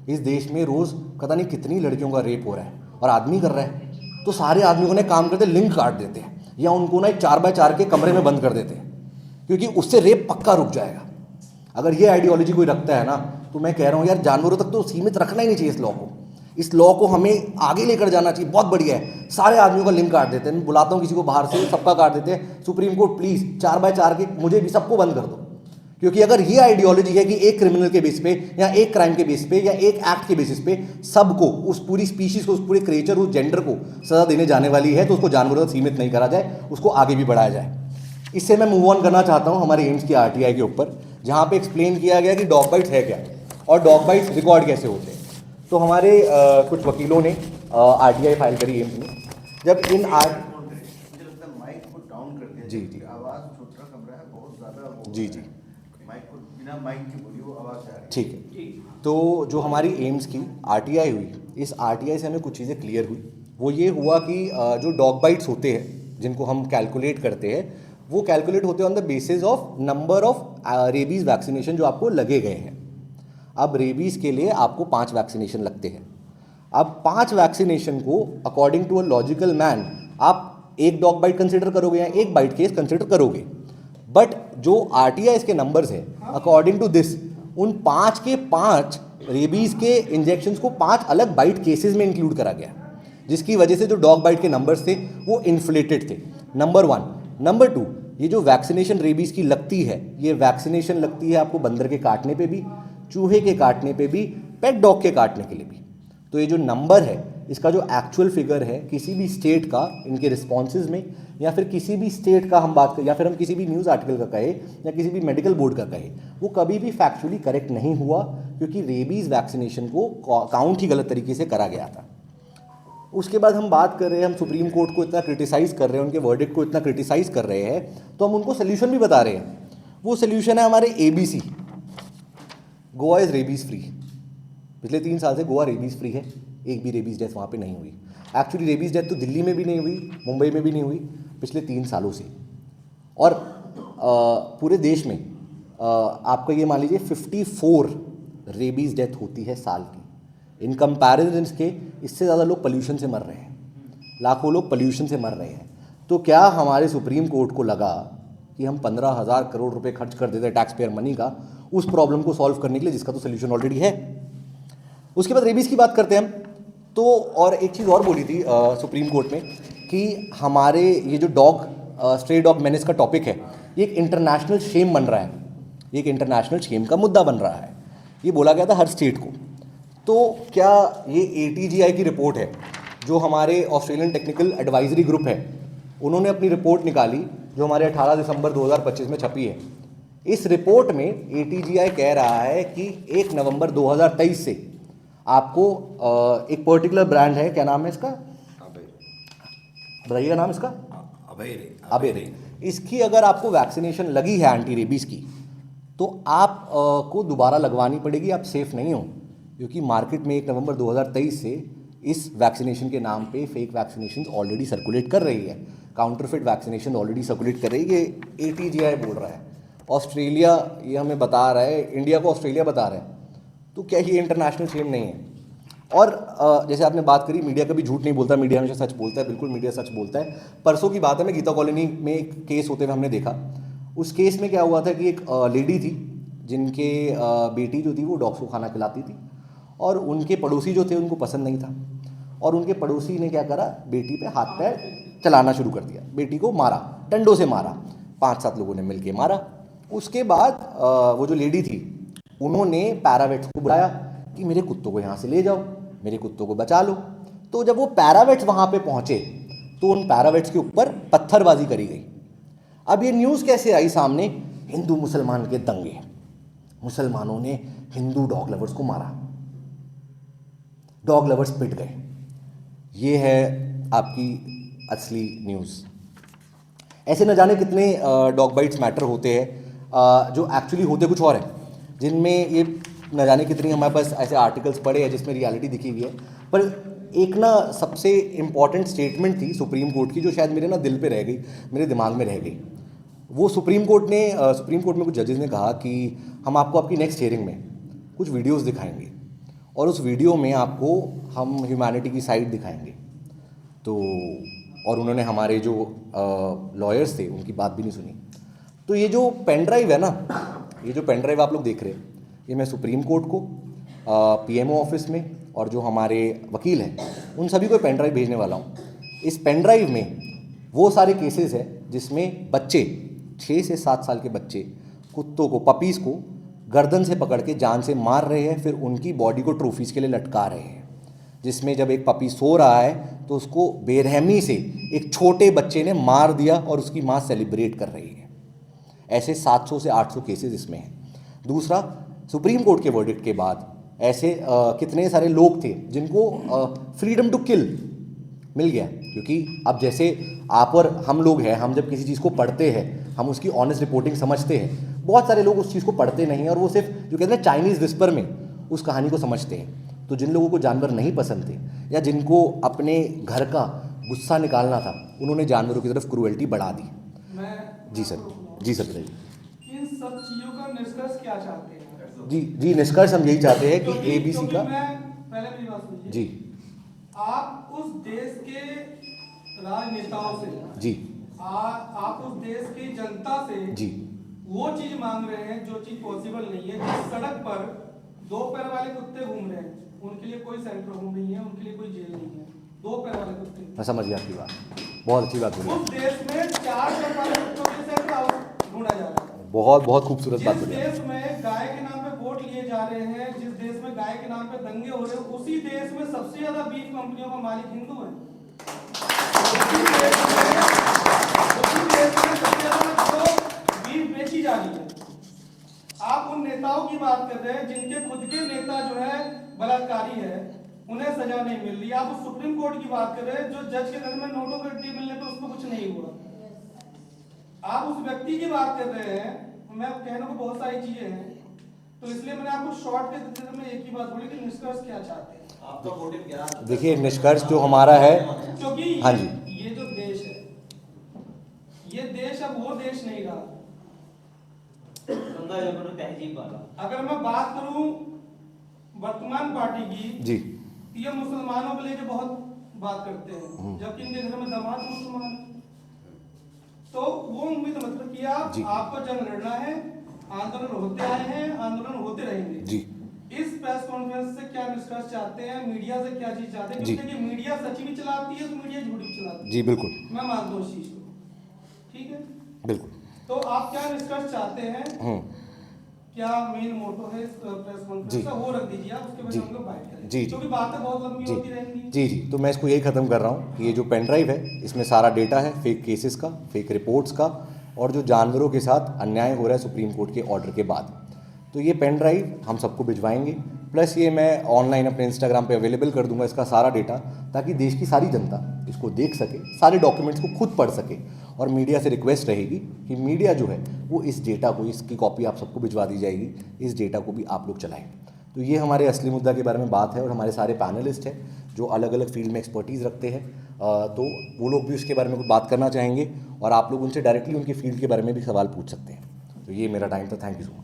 इस देश में। रोज़ पता नहीं कितनी लड़कियों का रेप हो रहा है और आदमी कर रहा है, तो सारे आदमियों को ना काम करते लिंक काट देते हैं, या उनको ना एक 4x4 के कमरे में बंद कर देते हैं, क्योंकि उससे रेप पक्का रुक जाएगा। अगर ये आइडियोलॉजी कोई रखता है ना, तो मैं कह रहा हूँ यार, जानवरों तक तो सीमित रखना ही नहीं चाहिए इस लॉ को। इस लॉ को हमें आगे लेकर जाना चाहिए। बहुत बढ़िया है, सारे आदमियों का लिंक काट देते हैं। मैं बुलाता हूँ किसी को बाहर से, सबका काट देते हैं। सुप्रीम कोर्ट प्लीज़ 4x4 के मुझे भी सबको बंद कर दो, क्योंकि अगर ये आइडियोलॉजी है कि एक क्रिमिनल के बेस पे या एक क्राइम के बेस पे या एक एक्ट के बेसिस पे सबको, उस पूरी स्पीशीज को, उस पूरे क्रिएचर, उस जेंडर को सजा देने जाने वाली है, तो उसको जानवरों तक सीमित नहीं करा जाए, उसको आगे भी बढ़ाया जाए। इससे मैं मूव ऑन करना चाहता हूँ हमारे एम्स की आरटीआई के ऊपर, जहाँ पे एक्सप्लेन किया गया कि डॉग बाइट्स है क्या और डॉग बाइट्स रिकॉर्ड कैसे होते हैं। तो हमारे कुछ वकीलों ने आरटीआई फाइल करी एम्स में। जब इन मुझे लगता है माइक को डाउन कर दिया। जी, जी। आवाज़ छोटा कमरा है, बहुत ज़्यादा वो जी, जी। माइक को बिना माइक के बोलिए, वो आवाज़ आ रही है। ठीक है, तो जो हमारी एम्स की आरटीआई हुई, इस आरटीआई से हमें कुछ चीज़ें क्लियर हुई। वो ये हुआ कि जो डॉग बाइट्स होते हैं, जिनको हम कैलकुलेट करते हैं, वो कैलकुलेट होते हैं on the basis of number of rabies vaccination जो आपको लगे गए हैं। अब रेबीज़ के लिए आपको 5 वैक्सीनेशन लगते हैं। अब 5 वैक्सीनेशन को according to a logical man आप एक डॉग बाइट कंसिडर करोगे या एक बाइट केस कंसिडर करोगे, बट जो RTI के नंबर्स है अकॉर्डिंग टू दिस, उन 5 के 5 रेबीज़ के इंजेक्शंस को 5 अलग बाइट केसेस में इंक्लूड करा गया, जिसकी वजह से जो डॉग बाइट के नंबर्स थे वो इन्फ्लेटेड थे। नंबर 1। नंबर 2, ये जो वैक्सीनेशन रेबीज़ की लगती है, ये वैक्सीनेशन लगती है आपको बंदर के काटने पे भी, चूहे के काटने पे भी, पेट डॉग के काटने के लिए भी। तो ये जो नंबर है, इसका जो एक्चुअल फिगर है किसी भी स्टेट का इनके रिस्पॉन्सेज में, या फिर किसी भी स्टेट का हम बात करें, या फिर हम किसी भी न्यूज़ आर्टिकल का कहे या किसी भी मेडिकल बोर्ड का कहे, वो कभी भी फैक्चुअली करेक्ट नहीं हुआ, क्योंकि रेबीज़ वैक्सीनेशन को काउंट ही गलत तरीके से करा गया था। उसके बाद हम बात कर रहे हैं, हम सुप्रीम कोर्ट को इतना क्रिटिसाइज़ कर रहे हैं, उनके वर्डिक्ट को इतना क्रिटिसाइज़ कर रहे हैं, तो हम उनको सोल्यूशन भी बता रहे हैं। वो सोल्यूशन है हमारे ABC, Goa is rabies free. पिछले 3 साल से गोवा रेबीज़ फ्री है, एक भी रेबीज़ डेथ वहाँ पे नहीं हुई। एक्चुअली रेबीज़ डेथ तो दिल्ली में भी नहीं हुई, मुंबई में भी नहीं हुई पिछले 3 सालों से। और पूरे देश में आपका ये मान लीजिए 54 रेबीज़ डेथ होती है साल की। इन कंपैरिजन के इससे ज़्यादा लोग पोल्यूशन से मर रहे हैं, लाखों लोग पोल्यूशन से मर रहे हैं। तो क्या हमारे सुप्रीम कोर्ट को लगा कि हम 15,000 करोड़ रुपए खर्च कर देते हैं टैक्स पेयर मनी का उस प्रॉब्लम को सॉल्व करने के लिए, जिसका तो सोल्यूशन ऑलरेडी है। उसके बाद रेबीज़ की बात करते हैं हम तो, और एक चीज़ और बोली थी सुप्रीम कोर्ट में कि हमारे ये जो डॉग स्ट्रे डॉग मेनेस का टॉपिक है, ये एक इंटरनेशनल शेम बन रहा है, ये एक इंटरनेशनल शेम का मुद्दा बन रहा है। ये बोला गया था हर स्टेट को। तो क्या ये ATGI की रिपोर्ट है, जो हमारे ऑस्ट्रेलियन टेक्निकल एडवाइजरी ग्रुप है, उन्होंने अपनी रिपोर्ट निकाली जो हमारे 18 दिसंबर 2025 में छपी है। इस रिपोर्ट में ATGI कह रहा है कि 1 नवंबर 2023 से आपको एक पर्टिकुलर ब्रांड है, क्या नाम है इसका, बताइएगा नाम इसका, अबेरे। इसकी अगर आपको वैक्सीनेशन लगी है एंटी रेबीज़ की, तो आप को दोबारा लगवानी पड़ेगी, आप सेफ़ नहीं हो, क्योंकि मार्केट में 1 नवंबर 2023 से इस वैक्सीनेशन के नाम पे फेक वैक्सीनेशन ऑलरेडी सर्कुलेट कर रही है, काउंटरफिट वैक्सीनेशन ऑलरेडी सर्कुलेट कर रही है। ये ATGI बोल रहा है, ऑस्ट्रेलिया ये हमें बता रहा है, इंडिया को ऑस्ट्रेलिया बता रहा है। तो क्या ये इंटरनेशनल शेम नहीं है? और जैसे आपने बात करी, मीडिया कभी झूठ नहीं बोलता, मीडिया हमेशा सच बोलता है। बिल्कुल मीडिया सच बोलता है। परसों की बात है, मैं गीता कॉलोनी में एक केस होते हुए हमने देखा। उस केस में क्या हुआ था कि एक लेडी थी जिनके बेटी जो थी वो डॉग्स को खाना खिलाती थी, और उनके पड़ोसी जो थे उनको पसंद नहीं था, और उनके पड़ोसी ने क्या करा, बेटी पे हाथ पैर चलाना शुरू कर दिया, बेटी को मारा, डंडों से मारा, 5-7 लोगों ने मिलके मारा। उसके बाद वो जो लेडी थी उन्होंने पैरावेट्स को बुलाया कि मेरे कुत्तों को यहाँ से ले जाओ, मेरे कुत्तों को बचा लो। तो जब वो पैरावेट्स वहाँ पे पहुँचे तो उन पैरावेट्स के ऊपर पत्थरबाजी करी गई। अब ये न्यूज़ कैसे आई सामने, हिंदू मुसलमान के दंगे, मुसलमानों ने हिंदू डॉग लवर्स को मारा, डॉग लवर्स पिट गए। ये है आपकी असली न्यूज़। ऐसे न जाने कितने डॉग बाइट्स मैटर होते हैं जो एक्चुअली होते कुछ और है, जिनमें ये न जाने कितनी हमारे पास ऐसे आर्टिकल्स पढ़े हैं जिसमें रियलिटी दिखी हुई है। पर एक ना सबसे इम्पॉर्टेंट स्टेटमेंट थी सुप्रीम कोर्ट की, जो शायद मेरे ना दिल पे रह गई, मेरे दिमाग में रह गई। वो सुप्रीम कोर्ट में कुछ जजेस ने कहा कि हम आपको आपकी नेक्स्ट हियरिंग में कुछ वीडियोस दिखाएंगे, और उस वीडियो में आपको हम ह्यूमैनिटी की साइड दिखाएंगे। तो और उन्होंने हमारे जो लॉयर्स थे उनकी बात भी नहीं सुनी। तो ये जो पेन ड्राइव है ना, ये जो पेन ड्राइव आप लोग देख रहे हैं, ये मैं सुप्रीम कोर्ट को, PMO ऑफिस में, और जो हमारे वकील हैं उन सभी को पेन ड्राइव भेजने वाला हूँ। इस पेन ड्राइव में वो सारे केसेस हैं जिसमें बच्चे, 6 से 7 साल के बच्चे कुत्तों को, पपीज़ को गर्दन से पकड़ के जान से मार रहे हैं, फिर उनकी बॉडी को ट्रॉफीज़ के लिए लटका रहे हैं। जिसमें जब एक पपी सो रहा है तो उसको बेरहमी से एक छोटे बच्चे ने मार दिया और उसकी माँ सेलिब्रेट कर रही है। ऐसे 700 से 800 केसेस इसमें हैं। दूसरा, सुप्रीम कोर्ट के वर्डिक्ट के बाद ऐसे कितने सारे लोग थे जिनको फ्रीडम टू किल मिल गया, क्योंकि अब जैसे आप और हम लोग हैं, हम जब किसी चीज़ को पढ़ते हैं हम उसकी ऑनेस्ट रिपोर्टिंग समझते हैं। बहुत सारे लोग उस चीज़ को पढ़ते नहीं हैं और वो सिर्फ जो कहते हैं चाइनीज़ विस्पर में उस कहानी को समझते हैं। तो जिन लोगों को जानवर नहीं पसंद थे या जिनको अपने घर का गुस्सा निकालना था, उन्होंने जानवरों की तरफ क्रूएल्टी बढ़ा दी। जी सर, जी सर बताइए। इन सब चीज़ों का निष्कर्ष क्या चाहते हैं? जी निष्कर्ष हम यही चाहते हैं कि क्योंकि ABC का मैं पहले मेरी बात सुनिए। जी आप उस देश के राजनेताओं से जी आप उस देश की जनता से जी वो चीज मांग रहे हैं जो चीज पॉसिबल नहीं है। जिस सड़क पर 2 पैर वाले कुत्ते घूम रहे हैं, उनके लिए कोई सेंटर होम नहीं है, उनके लिए कोई जेल नहीं है। 2 पैर वाले कुत्ते, मैं समझ गया आपकी बात, बहुत अच्छी बात बोली, उस देश में 4 पैर वाले कुत्तों के सेंटर हाउस ढूंढा जा रहा है। बहुत बहुत खूबसूरत बात जिस बोली। देश में गाय के नाम पे वोट लिए जा रहे हैं, जिस देश में गाय के नाम पे दंगे हो रहे हैं, उसी देश में सबसे ज्यादा बीफ कंपनियों का मालिक हिंदू है। उसी देश में सबसे ज्यादा जो बीफ बेची जा रही है। आप उन नेताओं की बात कर रहे हैं जिनके खुद के नेता जो है बलात्कारी है, उन्हें सजा नहीं मिल रही। आप उस सुप्रीम कोर्ट की बात कर रहे हैं जो जज के घर में नोटों के अड्डे मिलने पे उसको कुछ नहीं हुआ। आप उस व्यक्ति की बात कर रहे हैं, मैं कहने को बहुत सारी चीजें हैं, तो इसलिए मैंने आपको शॉर्ट के अंदर में एक ही बात बोली कि निष्कर्ष क्या चाहते हैं। आपका मोटिव क्या है? देखिए निष्कर्ष जो हमारा है, क्योंकि हाँ जी, ये जो देश है, ये देश अब वो देश नहीं रहा। गंगा जमुना तहजीब वाला। अगर मैं बात करूं वर्तमान पार्टी की, जी ये मुसलमानों को लेके बहुत बात करते हैं, जबकि इनके घर में दामाद मुसलमान है। तो वो उम्मीद मत रखिए आप, जी। आपको जंग लड़ना है, आंदोलन होते आए हैं, आंदोलन होते रहेंगे। जी इस प्रेस कॉन्फ्रेंस से क्या निष्कर्ष चाहते हैं, मीडिया से क्या चीज चाहते हैं? जी। क्योंकि मीडिया सच भी चलाती है तो मीडिया झूठ भी चलाती है। जी बिल्कुल मैं मानता हूँ इस चीज को, ठीक है। बिल्कुल। तो आप क्या निष्कर्ष चाहते हैं, क्या मेन मोटो है इस प्रेस जी। कॉन्फ्रेंस का, वो रख दीजिए आप, उसके बाद जी। हम लोग बात करेंगे। जी, जी। क्योंकि बातें बहुत लंबी जी होती रहेंगी। जी जी तो मैं इसको यही ख़त्म कर रहा हूँ कि ये जो पेन ड्राइव है इसमें सारा डेटा है फेक केसेस का, फेक रिपोर्ट्स का, और जो जानवरों के साथ अन्याय हो रहा है सुप्रीम कोर्ट के ऑर्डर के बाद। तो ये पेन ड्राइव हम सबको भिजवाएंगे, प्लस ये मैं ऑनलाइन अपने इंस्टाग्राम पे अवेलेबल कर दूंगा इसका सारा डेटा, ताकि देश की सारी जनता इसको देख सके, सारे डॉक्यूमेंट्स को खुद पढ़ सके। और मीडिया से रिक्वेस्ट रहेगी कि मीडिया जो है वो इस डेटा को, इसकी कॉपी आप सबको भिजवा दी जाएगी, इस डेटा को भी आप लोग चलाएं। तो ये हमारे असली मुद्दा के बारे में बात है, और हमारे सारे पैनलिस्ट हैं जो अलग अलग फील्ड में एक्सपर्टीज़ रखते हैं, तो वो लोग भी उसके बारे में कुछ बात करना चाहेंगे, और आप लोग उनसे डायरेक्टली उनके फील्ड के बारे में भी सवाल पूछ सकते हैं। तो ये मेरा टाइम था, थैंक यू सो मच।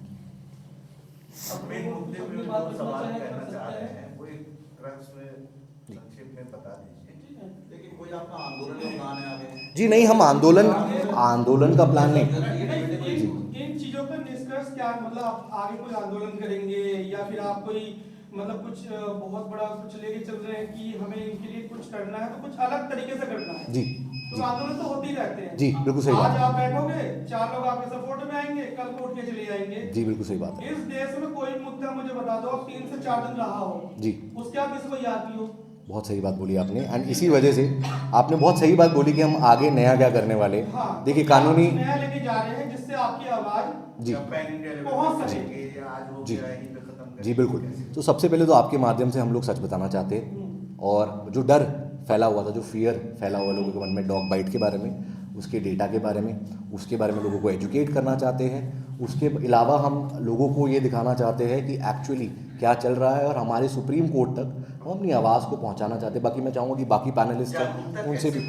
अपने मुद्दे पे जो सवाल कहना चाह रहे हैं वो एक तरह से संक्षेप में बता दीजिए। लेकिन कोई आपका आंदोलन का प्लान है आगे? जी नहीं, हम आंदोलन का प्लान नहीं। इन चीजों पर निष्कर्ष क्या, मतलब आप आगे कोई आंदोलन करेंगे या फिर आप कोई मतलब कुछ बहुत बड़ा कुछ लेके चल रहे हैं कि हमें इनके लिए कुछ करना है तो कुछ अलग तरीके से करना है? जी तो आंदोलन तो होते ही रहते हैं। जी बिल्कुल सही बात आज है। आप बैठोगे, 4 लोग आपके सपोर्ट में आएंगे, कल को उठ के चले जाएंगे। जी बिल्कुल सही बात है। इस देश में कोई मुद्दा मुझे बता दो 3 से 4 दिन रहा हो जी, उसके आप किसी को याद भी हो। बहुत सही बात बोली आपने, एंड इसी वजह से आपने बहुत सही बात बोली कि हम आगे नया क्या करने वाले। हाँ, देखिए कानूनी नया लेके जा रहे हैं जिससे आपकी आवाज जी जब पैन इंडिया लेवल पहुंच पे सके। करेंगे या आज हो जी। गया यहीं पे खत्म करेंगे। जी बिल्कुल। तो सबसे पहले तो आपके माध्यम से हम लोग सच बताना चाहते हैं, और जो डर फैला हुआ था, जो फियर फैला हुआ लोगों के मन में डॉग बाइट के बारे में, उसके डेटा के बारे में, उसके बारे में लोगों को एजुकेट करना चाहते हैं। उसके अलावा हम लोगों को ये दिखाना चाहते हैं कि एक्चुअली क्या चल रहा है, और हमारे सुप्रीम कोर्ट तक हम अपनी आवाज़ को पहुंचाना चाहते हैं। बाकी मैं चाहूँगा कि बाकी पैनलिस्ट हैं उनसे भी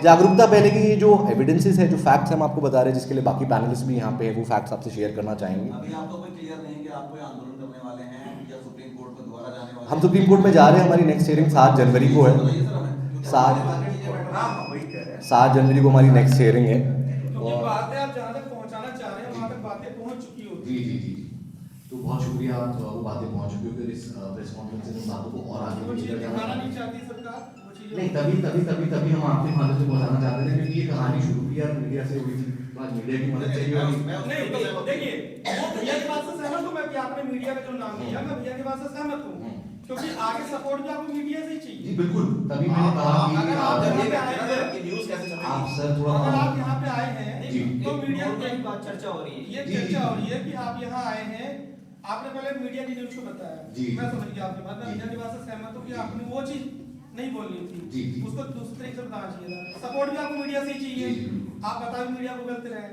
जागरूकता पहले की, ये जो एविडेंसेस है, जो फैक्ट्स हम आपको बता रहे हैं, जिसके लिए बाकी पैनलिस्ट भी यहाँ पे हैं, वो फैक्ट्स आपसे शेयर करना चाहेंगे। अभी आपको कोई क्लियर नहीं कि आप कोई आंदोलन करने वाले हैं या सुप्रीम कोर्ट को दोबारा जाने वाले हैं? हम सुप्रीम कोर्ट में जा रहे हैं, हमारी नेक्स्ट हियरिंग 7 जनवरी को है। बताइए सर हमें, क्योंकि 7 बाकी चीजें बैठ रही हाँ हैं। वही कह रहे हैं। 7 जनवरी को हमारी नेक्स्ट हियरिंग है। क्योंकि और बातें आप जहाँ तक पहुँचाना चाह रहे हैं वहाँ तक बातें पहुँच चुकी होती जी जी जी तो बहुत शुक्रिया, आप वो बातें पहुँच चुकी होगी, इस प्रेस कॉन्फ्रेंस में बातों को और आगे वो भी चीज़ें लेकर दिखाना जाना नहीं चाहती सरकार, वो चीज़ें नहीं, तभी हम आपके माध्यम से पहुँचाना चाहते थे, क्योंकि ये कहानी शुरू हुई यार मीडिया से हुई थी, आज मीडिया की मदद चाहिए होगी। नहीं तो देखिए, वो भैया की बात से सहमत हूँ मैं कि आपने मीडिया का जो नाम लिया, मैं भैया की बात से सहमत हूँ, क्योंकि आगे सपोर्ट भी आपको मीडिया से ही चाहिए। जी बिल्कुल, तभी मैंने कहा कि अगर आप यहाँ पे आए हैं, कि न्यूज़ कैसे चलेगी? आप सर थोड़ा अगर आप यहाँ पे आए हैं जी। तो मीडिया की बात चर्चा हो रही है। ये जी, चर्चा जी। हो रही है कि आप यहाँ आए हैं, आपने पहले मीडिया की न्यूज़ को बताया, जी। मैं समझ गया आपकी बात, मैं जी। भैया की बात से सहमत हूँ कि आपने वो चीज नहीं बोलनी थी, जी, जी। उसको दूसरे तरीके से बताना चाहिए था। सपोर्ट भी आपको मीडिया से ही चाहिए, जी। आप बता भी मीडिया को गलत रहे।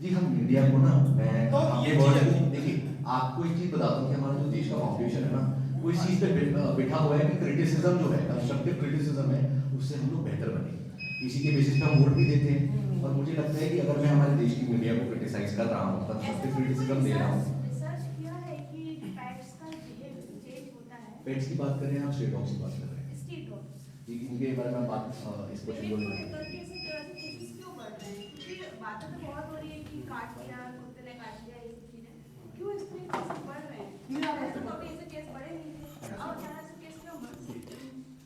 जी हम मीडिया को ना, मैं तो आपके ये वर्ड चीज़ को है। देखिए, आपको एक चीज बताता हूँ कि हमारा जो देश का फाउंडेशन है ना, वो इस चीज पे बैठा हुआ है कि क्रिटिसिज्म जो है, कंस्ट्रक्टिव क्रिटिसिज्म है, उससे हम लोग बेहतर बने। इसी के बेसिस पे हम वोट भी देते हैं। और मुझे लगता है कि अगर मैं हमारे देश की मीडिया को क्रिटिसाइज कर रहा हूँ, कंस्ट्रक्टिव क्रिटिसिज्म दे रहा हूँ। रिसर्च किया है कि पेट्स का चेंज होता है पेट्स की बात कर रहे हैं, आप स्ट्रे डॉग्स की बात कर रहे हैं। स्ट्रीट डॉग्स इनके बारे में बात इस क्वेश्चन को लेकिन लेकर करके ऐसे केसेस क्यों बढ़ रहे हैं? क्योंकि बातें तो बहुत हो रही है कि काट लिया, कुत्ते ने काट लिया, ये सब चीजें क्यों इस तरह केसेस बढ़ रहे हैं? ऐसे तो अभी ऐसे केस बढ़े नहीं थे और अचानक से केस क्यों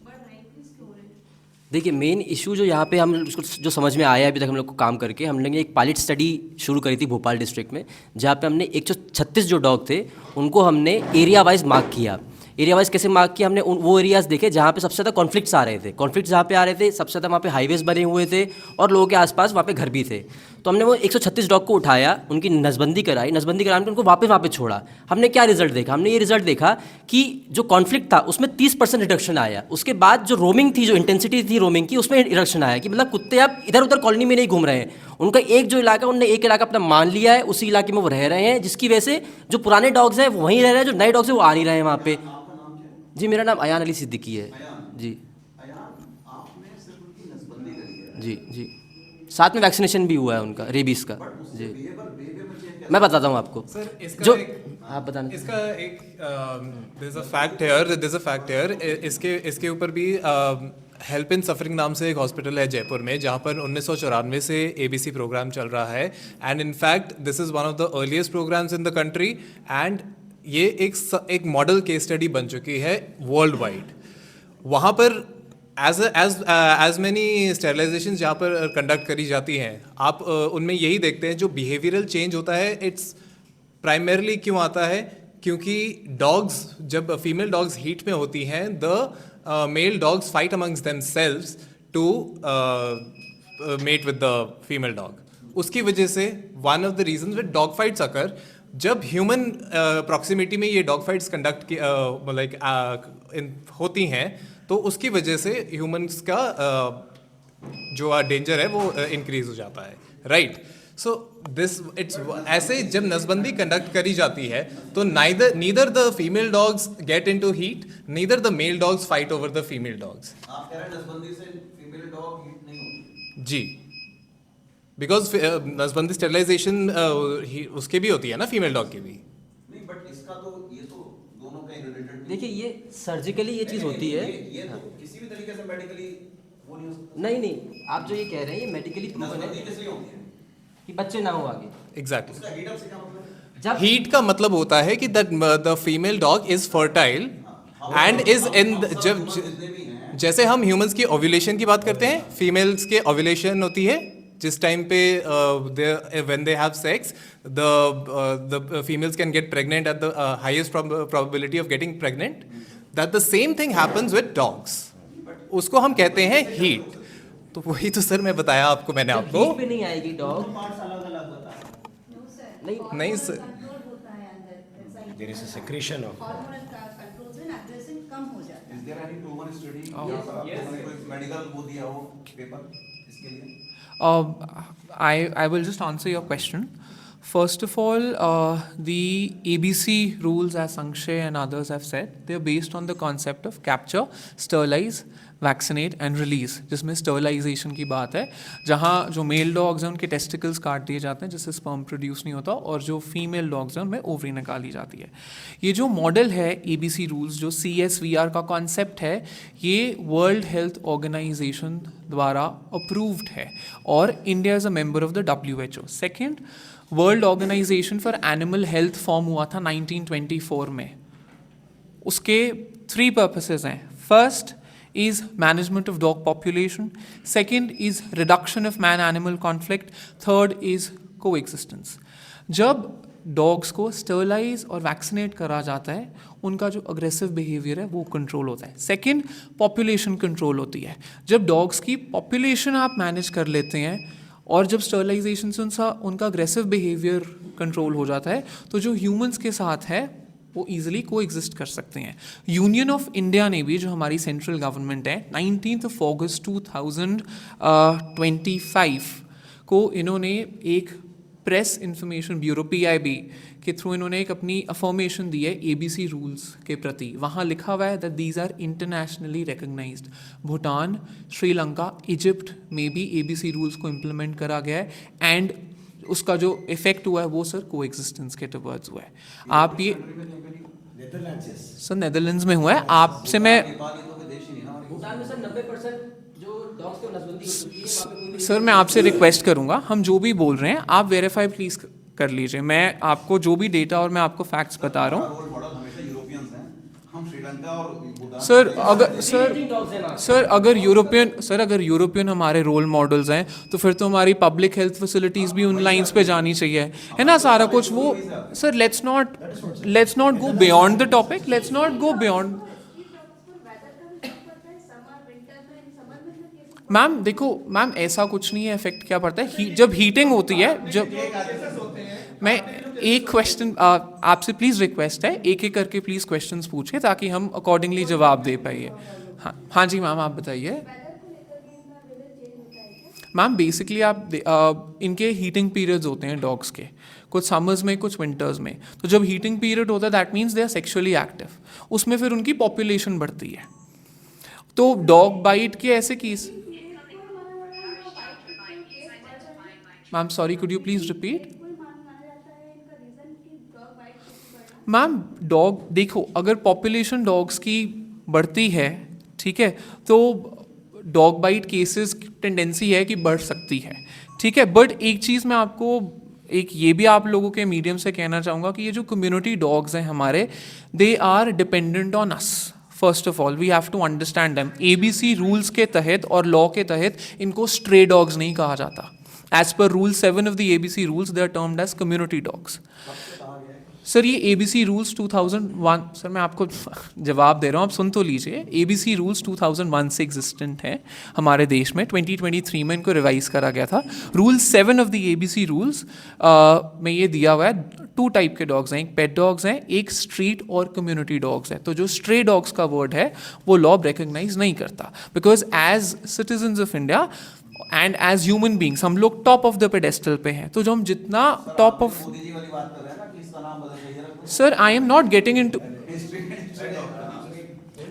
बढ़ रहे हैं? इंक्रीज क्यों हो रहे हैं? देखिए मेन इशू जो यहाँ पे हम उसको जो समझ में आया है अभी तक हम लोग को काम करके, हम लोगों ने एक पायलट स्टडी शुरू करी थी भोपाल डिस्ट्रिक्ट में, जहाँ पे हमने 136 जो डॉग थे उनको हमने एरिया वाइज मार्क किया। एरिया वाइज कैसे मार्क किया हमने, वो एरियाज़ देखे जहाँ पे सबसे ज़्यादा कॉन्फ्लिक्ट्स आ रहे थे। कॉन्फ्लिक्ट्स जहाँ पे आ रहे थे सबसे ज़्यादा वहाँ पे हाईवेज बने हुए थे और लोगों के आसपास वहाँ पे घर भी थे। तो हमने वो 136 डॉग को उठाया, उनकी नसबंदी कराई, नसबंदी कराने उनको वापस वहाँ पे छोड़ा। हमने क्या रिजल्ट देखा, हमने ये रिजल्ट देखा कि जो कॉन्फ्लिक्ट था उसमें 30% रिडक्शन आया। उसके बाद जो रोमिंग थी, जो इंटेंसिटी थी रोमिंग की, उसमें रिडक्शन आया कि मतलब कुत्ते अब इधर उधर कॉलोनी में नहीं घूम रहे हैं। उनका एक जो इलाका, उन्होंने एक इलाका अपना मान लिया है, उसी इलाके में वो रह रहे हैं, जिसकी वजह से जो पुराने डॉग्स हैं वो वहीं रह रहे हैं, जो नए डॉग्स हैं वो आ नहीं रहे हैं वहाँ पे। आपका नाम क्या है? जी मेरा नाम अयान अली सिद्दीकी है। अयान। जी अयान, आपने सिर्फ उनकी नसबंदी करी है। जी जी, साथ में वैक्सीनेशन भी हुआ है उनका रेबीज़ का। बट उससे जी बिहेवियर में चेंज मैं बताता हूँ आपको। सर इसका जो एक आप बताना इसका एक there's a fact here इसके ऊपर भी हेल्प इन सफरिंग नाम से एक हॉस्पिटल है जयपुर में, जहाँ पर 1994 से ABC प्रोग्राम चल रहा है। And in fact this is one of the earliest programmes in the country and ये एक मॉडल केस स्टडी बन चुकी है वर्ल्ड वाइड। वहाँ पर एज मैनी स्टेरिलाइजेशन जहाँ पर कंडक्ट करी जाती हैं, आप उनमें यही देखते हैं जो बिहेवियरल चेंज होता है, इट्स प्राइमरली क्यों आता है, क्योंकि डॉग्स जब फीमेल डॉग्स हीट में होती हैं, the male dogs fight amongst themselves to mate with the female dog. उसकी वजह से one of the reasons with dog fights occur, जब ह्यूमन प्रॉक्सिमिटी में ये डॉग फाइट्स कंडक्ट होती हैं, तो उसकी वजह से ह्यूमंस का जो डेंजर है वो इंक्रीज हो जाता है, राइट। सो दिस इट्स ऐसे जब नसबंदी कंडक्ट करी जाती है तो neither the female dogs get into heat, neither the male dogs fight over the female dogs. आप कह रहे हैं नसबंदी से फीमेल डॉग हीट नहीं होती? जी, बिकॉज नसबंदी स्टेरिलाइजेशन उसके भी होती है ना, फीमेल डॉग की भी। नहीं, बट इसका तो ये तो दोनों का ही रिलेटेड। देखिए ये सर्जिकली ये चीज़ होती है। ये तो किसी भी तरीके से मेडिकली वो नहीं हो सकता। नहीं नहीं, आप जो ये कह रहे हैं ये मेडिकली प्रूवन नसबंदी है किस लिए होती है? कि बच्चे ना हो आगे। एग्जैक्टली। उसका हीट अप से क्या मतलब है? जब हीट का मतलब होता है कि the female dog is fertile and is in जब जितने भी हैं, जैसे हम ह्यूमंस की ओव्यूलेशन की बात करते हैं, फीमेल्स के ओव्यूलेशन होती है जिस टाइम पे when they have sex, the females can get pregnant at the highest probability of getting pregnant, that the same thing happens with dogs. उसको हम कहते हैं हीट। तो वही तो सर मैं बताया आपको, मैंने आपको। हीट पे नहीं आएगी डॉग। पार्ट्स अलग अलग होता है। नहीं नहीं सर, कंट्रोल होता है अंदर, There is a secretion of- hormonal control से एग्रेशन कम हो जाता है। Is there any proven study जहाँ पर आपने कोई मेडिकल वो दिया हो पेपर इसके लिए? I will just answer your question. First of all, the ABC rules, as Sankshay and others have said, they are based on the concept of capture, sterilize, vaccinate and release, जिसमें sterilization की बात है, जहाँ जो mail dogs हैं उनके testicles काट दिए जाते हैं जिससे स्पर्म प्रोड्यूस नहीं होता, और जो फीमेल डॉग्स हैं उनमें ओवरी निकाली जाती है। ये जो मॉडल है ABC रूल्स, जो CSVR का कॉन्सेप्ट है, ये वर्ल्ड हेल्थ ऑर्गेनाइजेशन द्वारा अप्रूव्ड है और India is a member of the WHO। Second, World Organisation for Animal Health form हुआ था 1924 में। उसके 3 पर्पसेस हैं। First is management of dog population, second is reduction of man-animal conflict, third is coexistence। जब डॉग्स को sterilise और vaccinate करा जाता है, उनका जो अग्रेसिव बिहेवियर है वो कंट्रोल होता है। सेकंड, पॉपुलेशन कंट्रोल होती है। जब डॉग्स की पॉपुलेशन आप मैनेज कर लेते हैं और जब स्टरलाइजेशन से उनका अग्रेसिव बिहेवियर कंट्रोल हो जाता है, तो जो ह्यूमंस के साथ है वो ईजिली को एग्जिस्ट कर सकते हैं। यूनियन ऑफ इंडिया ने भी, जो हमारी सेंट्रल गवर्नमेंट है, 19 अगस्त 2025 को इन्होंने एक प्रेस इंफॉर्मेशन ब्यूरो PIB के थ्रू इन्होंने एक अपनी अफर्मेशन दी है ABC रूल्स के प्रति। वहाँ लिखा हुआ है that these are internationally recognised. Bhutan, Sri Lanka, Egypt में भी ABC रूल्स को इम्प्लीमेंट करा गया है एंड उसका जो इफेक्ट हुआ है वो सर को एग्जिस्टेंस के टवर्ड्स हुआ है। आप ये सर नेदरलैंड्स में हुआ है। आपसे मैं भूटान में सर 90% जो डॉग्स को नसबंदी हो चुकी है वहाँ पे कोई भी सर मैं आपसे रिक्वेस्ट करूंगा, हम जो भी बोल रहे हैं आप वेरीफाई प्लीज कर लीजिए। मैं आपको जो भी डेटा और मैं आपको फैक्ट्स बता रहा हूँ। रोल मॉडल हमेशा यूरोपियंस हैं, हम श्रीलंका और भूटान सर अगर डॉग्स हैं वहाँ। सर अगर यूरोपियन हमारे रोल मॉडल्स हैं तो फिर तो हमारी पब्लिक हेल्थ फैसिलिटीज़ भी उन लाइंस पे जानी चाहिए, है ना सारा कुछ वो। Sir let's not go beyond the topic, let's not go beyond. Ma'am देखो मैम ऐसा कुछ नहीं है, इफेक्ट क्या पड़ता है जब हीटिंग होती है। जब मैं एक क्वेश्चन आपसे प्लीज़ रिक्वेस्ट है, एक एक करके प्लीज़ क्वेश्चंस पूछिए ताकि हम अकॉर्डिंगली जवाब दे पाइए। हाँ जी मैम आप बताइए। मैम बेसिकली आप इनके हीटिंग पीरियड्स होते हैं डॉग्स के, कुछ समर्स में कुछ विंटर्स में। तो जब हीटिंग पीरियड होता है that means they are sexually active, उसमें फिर उनकी पॉपुलेशन बढ़ती है। तो डॉग बाइट के ऐसे case ma'am sorry could you please repeat. Ma'am dog देखो अगर पॉपुलेशन डॉग्स की बढ़ती है ठीक है तो डॉग बाइट केसेस टेंडेंसी है कि बढ़ सकती है ठीक है। बट एक चीज़ मैं आपको एक ये भी आप लोगों के मीडियम से कहना चाहूँगा कि ये जो कम्युनिटी डॉग्स हैं हमारे, they are dependent on us. First of all we have to understand them. ABC rules के तहत और लॉ के तहत इनको स्ट्रे डॉग्स नहीं कहा जाता। As per Rule 7 of the ABC rules, they are termed as community dogs. Sir ये ABC रूल्स 2001, सर मैं आपको जवाब दे रहा हूँ, आप सुन तो लीजिए। ABC रूल्स 2001 से एग्जिस्टेंट है हमारे देश में, 2023 में इनको रिवाइज करा गया था। Rule 7 of the ABC rules में ये दिया हुआ है 2 टाइप के डॉग्स हैं, एक पेट डॉग्स हैं, एक स्ट्रीट और कम्युनिटी डॉग्स हैं। तो जो स्ट्रे डॉग्स का वर्ड है वो लॉ रिकग्नाइज नहीं करता, because as citizens of India and as human beings हम लोग टॉप ऑफ द पेडेस्टल पे हैं। तो जो हम जितना टॉप ऑफ मोदी जी वाली बात कर रहे हैं ना कि इसका नाम बदल जाइए रखो। Sir I am not getting into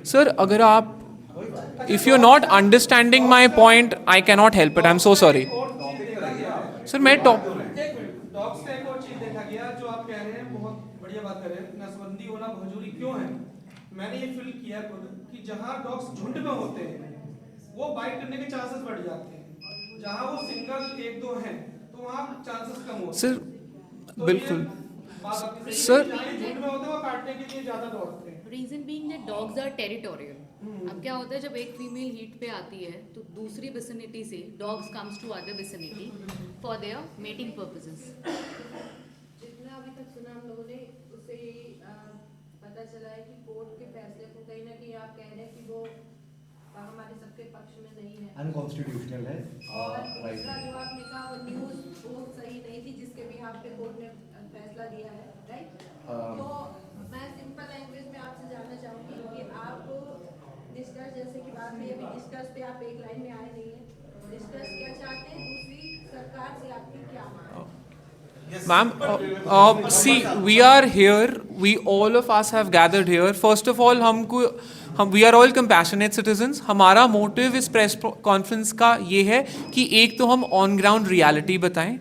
sir अगर आप if you are not understanding my point I can not help it, I am so sorry. Sir मैं टॉप डॉग्स का एक और चीज देखा गया जो आप कह रहे हैं, बहुत बढ़िया बात कर रहे हैं, नसबंदी होना बहुत जरूरी क्यों है। मैंने ये फील किया खुद कि जहाँ डॉग्स झुंड में होते हैं वो बाइट करने के चांसेस बढ़ जाते हैं, जहाँ वो सिंगल 1-2 हैं तो वहाँ चांसेस कम होते हैं। सर तो बिल्कुल सर झुंड में होते हैं वो काटने के लिए ज्यादा दौड़ते हैं। Reason being that dogs are territorial. अब क्या होता है जब एक फीमेल हीट पे आती है तो दूसरी विसिनिटी से dogs comes to other vicinity for their mating purposes. जितना अभी तक सुना हम लोगों ने उससे पता चला है कि कोर्ट के फैसले को कहीं ना कहीं आप कह रहे हैं कि वो हमारे सबके पक्ष में नहीं है, अनकॉन्स्टिट्यूशनल है। और दूसरा जो आपने कहा वो न्यूज़ वो सही नहीं थी जिसके भी यहाँ पे कोर्ट ने फैसला दिया है, राइट। तो मैं सिंपल लैंग्वेज में आपसे जानना चाहूँगी कि आप डिस्कस जैसे कि बात हुई अभी डिस्कस पे आप एक लाइन में आए नहीं है, डिस्कस क्या चाहते हैं, दूसरी सरकार से आपकी क्या मांग है। Ma'am, see, we are here. We all of us have gathered here. First of all, we are all compassionate citizens. हमारा मोटिव इस प्रेस कॉन्फ्रेंस का ये है कि एक तो हम ऑन ग्राउंड रियलिटी बताएं,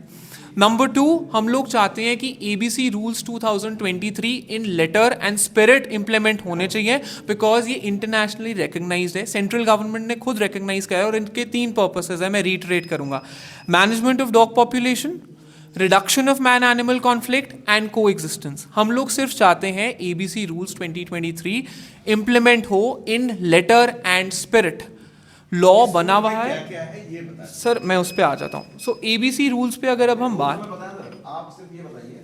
नंबर 2 हम लोग चाहते हैं कि ABC rules 2023 in letter and spirit implement होने चाहिए, बिकॉज ये इंटरनेशनली रिकग्नाइज्ड है, सेंट्रल गवर्नमेंट ने खुद रिकग्नाइज किया है और इनके 3 पर्पसेस है, मैं रीटरेट करूंगा। Management of dog population, reduction of man animal conflict and को एग्जिस्टेंस। हम लोग सिर्फ चाहते हैं ABC रूल्स 2023 इम्प्लीमेंट हो इन लेटर एंड स्पिरिट। लॉ बना हुआ है, क्या है ये बता। सर मैं उस पर आ जाता हूँ। सो ABC रूल्स पे अगर अब हम बात आप सिर्फ ये बताइए